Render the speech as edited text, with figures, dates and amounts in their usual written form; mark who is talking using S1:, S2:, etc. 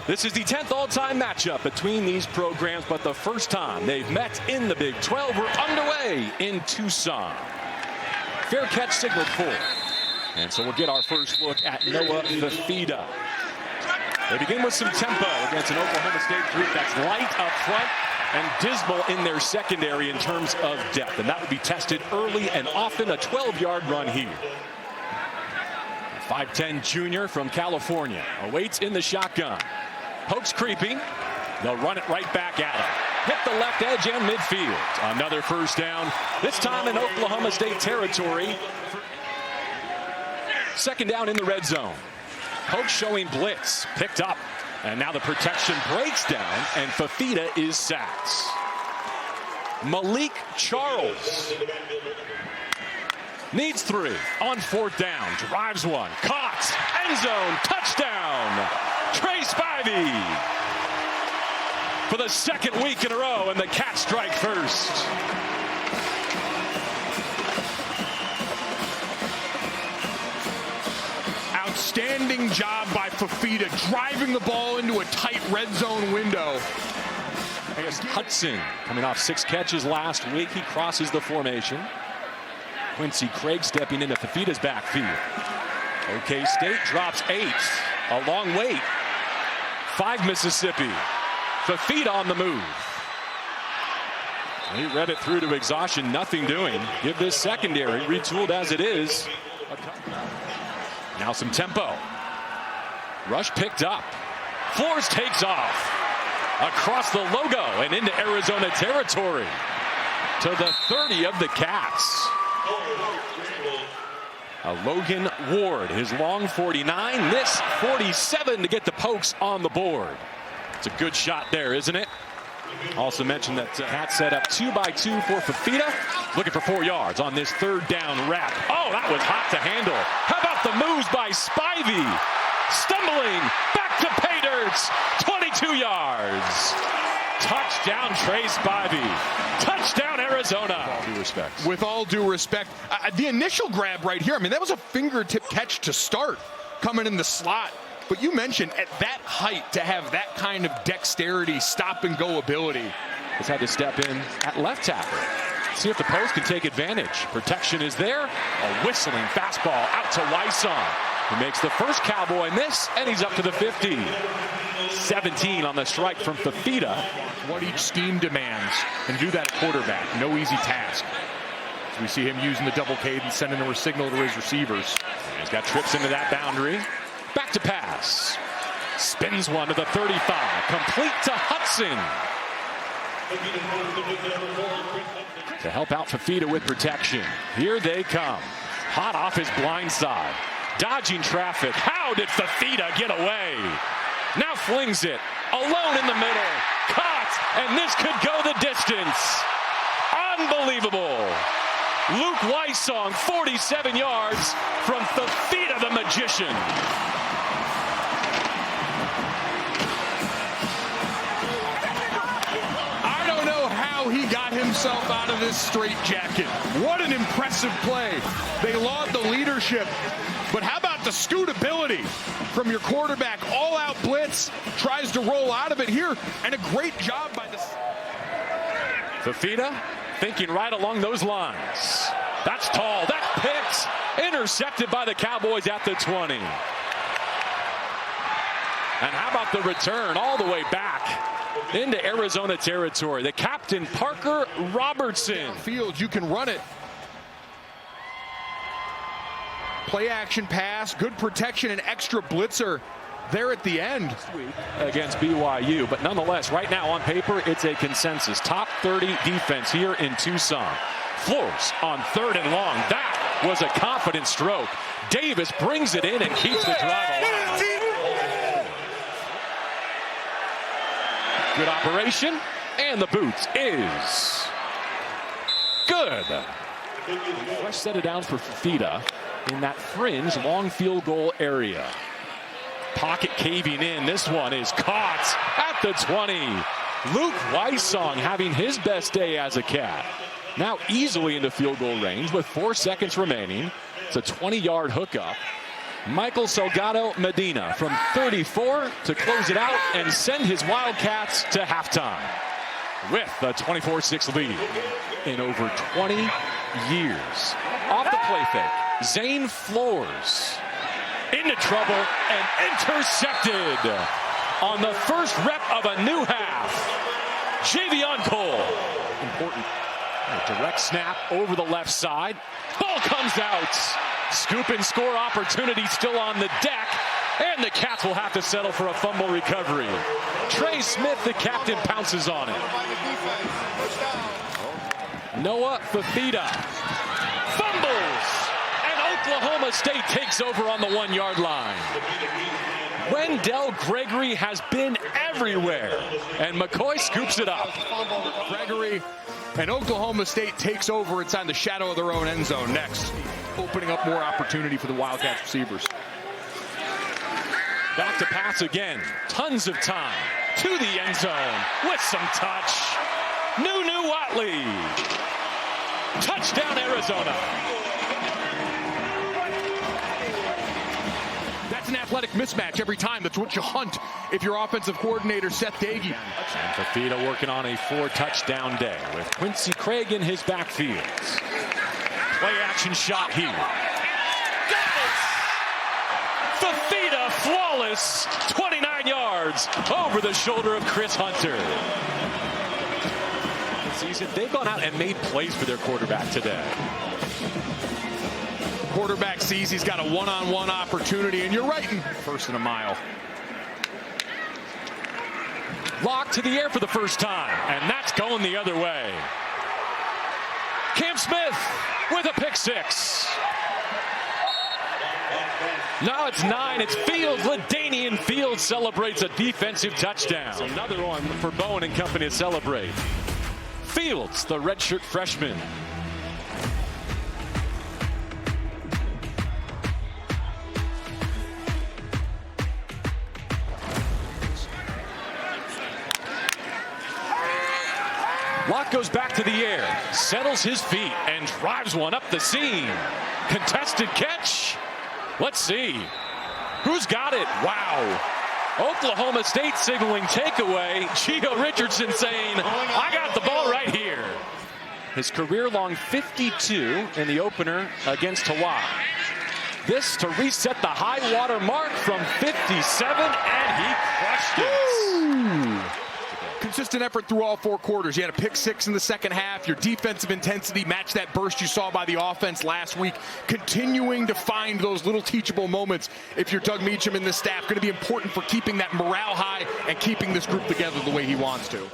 S1: This is the 10th all-time matchup between these programs, but the first time they've met in the Big 12. We're underway in Tucson. Fair catch signaled for. And so we'll get our first look at Noah Fifita. They begin with some tempo against an Oklahoma State group that's light up front and dismal in their secondary in terms of depth. And that will be tested early and often. A 12-yard run here. 5'10" junior from California awaits in the shotgun. Pokes creeping. They'll run it right back at him. Hit the left edge and midfield. Another first down, this time in Oklahoma State territory. Second down in the red zone. Poke showing blitz. Picked up. And now the protection breaks down, and Fifita is sacked. Malik Charles needs 3 on 4th down. Drives one. Caught. End zone. Touchdown. Trey Spivey. For the second week in a row, and the Cats strike first.
S2: Outstanding job by Fifita, driving the ball into a tight red zone window.
S1: I guess Hudson coming off 6 catches last week. He crosses the formation. Quincy Craig stepping into Fifita's backfield. OK State drops 8. A long wait. 5 Mississippi. Fifita on the move. He read it through to exhaustion. Nothing doing. Give this secondary, retooled as it is. Now some tempo. Rush picked up. Flores takes off. Across the logo and into Arizona territory. To the 30 of the Cats. Logan Ward, his long 49. This 47 to get the Pokes on the board. It's a good shot there, isn't it? Also mentioned that Cats set up 2x2 for Fifita. Looking for 4 yards on this 3rd down wrap. Oh, that was hot to handle. How about the moves by Spivey? Stumbling back to pay dirt. 22 yards. Touchdown, Trey Spivey. Touchdown, Arizona. With all due respect.
S2: With all due respect, the initial grab right here, I mean, that was a fingertip catch to start, coming in the slot. But you mentioned at that height to have that kind of dexterity, stop and go ability.
S1: Has had to step in at left tackle. See if the post can take advantage. Protection is there. A whistling fastball out to Wysong. He makes the first Cowboy miss, and he's up to the 50. 17 on the strike from Fifita.
S2: What each scheme demands, and do that at quarterback. No easy task. As we see him using the double cadence, sending a signal to his receivers.
S1: He's got trips into that boundary. Back to pass. Spins one to the 35. Complete to Hudson. To help out Fifita with protection. Here they come. Hot off his blind side. Dodging traffic. How did Fifita get away? Now flings it. Alone in the middle. Caught. And this could go the distance. Unbelievable. Luke Wysong, 47 yards from Fifita the magician.
S2: I don't know how he got himself out of this straitjacket. What an impressive play. They laud the leadership. But how about the scootability from your quarterback? All-out blitz, tries to roll out of it here, and a great job by the...
S1: Fifita thinking right along those lines. That's tall. That's picked. Intercepted by the Cowboys at the 20. And how about the return all the way back into Arizona territory? The captain, Parker Robertson.
S2: Field, you can run it. Play action pass, good protection, and extra blitzer there at the end.
S1: Against BYU, but nonetheless, right now on paper, it's a consensus. Top 30 defense here in Tucson. Flores on 3rd and long. That was a confident stroke. Davis brings it in and keeps the drive alive. Good operation, and the boot is good. Fresh set of downs for Fifita in that fringe long field goal area. Pocket caving in. This one is caught at the 20. Luke Wysong having his best day as a Cat. Now easily into field goal range with 4 seconds remaining. It's a 20-yard hookup. Michael Salgado Medina from 34 to close it out and send his Wildcats to halftime with a 24-6 lead in over 20 years. Off the play fake, Zane Flores into trouble and intercepted on the first rep of a new half. Javion Cole. Important. A direct snap over the left side. Ball comes out. Scoop and score opportunity still on the deck. And the Cats will have to settle for a fumble recovery. Trey Smith, the captain, pounces on it. Noah Fafita fumbles. And Oklahoma State takes over on the 1-yard line. Wendell Gregory has been everywhere. And McCoy scoops it up.
S2: Gregory and Oklahoma State takes over inside the shadow of their own end zone next, opening up more opportunity for the Wildcats receivers.
S1: Back to pass again. Tons of time to the end zone with some touch. Nunu Watley. Touchdown, Arizona.
S2: That's an athletic mismatch every time. That's what you hunt if you're offensive coordinator Seth Dagey.
S1: And Fafita working on a 4-touchdown day with Quincy Craig in his backfield. Play action shot here. Got it! Fafita flawless, 29 yards over the shoulder of Chris Hunter. This season, they've gone out and made plays for their quarterback today.
S2: Quarterback sees he's got a one-on-one opportunity, and you're right in first and a mile.
S1: Locked to the air for the first time, and that's going the other way. Cam Smith with a pick six. Now it's 9. It's Fields. LaDainian Fields celebrates a defensive touchdown. Another one for Bowen and company to celebrate. Fields, the redshirt freshman. Locke goes back to the air, settles his feet, and drives one up the seam. Contested catch. Let's see. Who's got it? Wow. Oklahoma State signaling takeaway. Gio Richardson saying, I got the ball right here. His career-long 52 in the opener against Hawaii. This to reset the high water mark from 57, and he crushed it.
S2: Consistent effort through all 4 quarters. You had a pick 6 in the second half. Your defensive intensity matched that burst you saw by the offense last week. Continuing to find those little teachable moments, if you're Doug Meacham and the staff, going to be important for keeping that morale high and keeping this group together the way he wants to.